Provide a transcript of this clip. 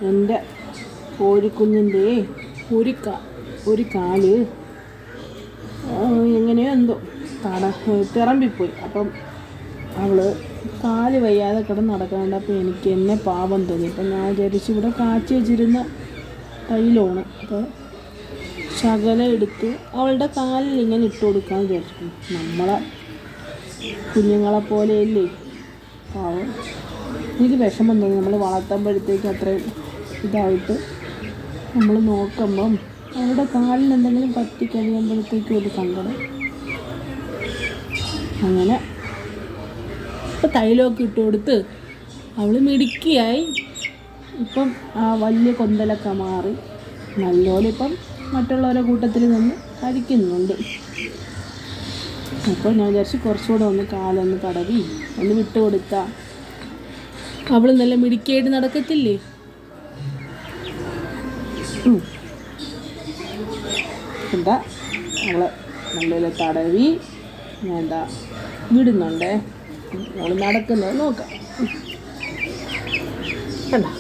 എൻ്റെ കോഴിക്കുഞ്ഞിൻ്റെ ഒരു കാല് എങ്ങനെയോ എന്തോ തിറമ്പിപ്പോയി. അപ്പം അവൾ കാല് വയ്യാതെ കിടന്ന് നടക്കാണ്ട്. അപ്പോൾ എനിക്ക് എന്നെ പാപം തോന്നി. അപ്പം ഞാൻ വിചാരിച്ചു ഇവിടെ കാച്ചി വെച്ചിരുന്ന തൈലമാണ്, അപ്പോൾ ശകലം എടുത്ത് അവളുടെ കാലിൽ ഇങ്ങനെ ഇട്ട് കൊടുക്കാമെന്ന് വിചാരിച്ചു. നമ്മളെ കുഞ്ഞുങ്ങളെ പോലെയല്ലേ പാവം. എനിക്ക് വിഷമം തോന്നി. നമ്മൾ വളർത്തുമ്പോഴത്തേക്ക് അത്രയും ഇതായിട്ട് നമ്മൾ നോക്കുമ്പം അവരുടെ കാലിൽ എന്തെങ്കിലും പറ്റിക്കഴിയുമ്പോഴത്തേക്കും ഒരു സങ്കടം. അങ്ങനെ ഇപ്പം തൈലമൊക്കെ ഇട്ട് കൊടുത്ത് അവൾ മിടുക്കിയായി. ഇപ്പം ആ വലിയ കൊന്തലൊക്കെ മാറി നല്ലപോലെ ഇപ്പം മറ്റുള്ളവരുടെ കൂട്ടത്തിൽ നിന്ന് കഴിക്കുന്നുണ്ട്. അപ്പോൾ ഞാൻ വിചാരിച്ചു കുറച്ചുകൂടെ ഒന്ന് കാലൊന്ന് തടവി ഒന്ന് വിട്ട് കൊടുത്താൽ അവൾ നല്ല മിടുക്കിയായിട്ട് നടക്കത്തില്ലേ. എന്താ അവളെ നല്ലപോലെ തടവി ഞാൻ എന്താ വിടുന്നുണ്ടേ. അവൾ നടക്കുന്നത് നോക്കാം. കണ്ടോ?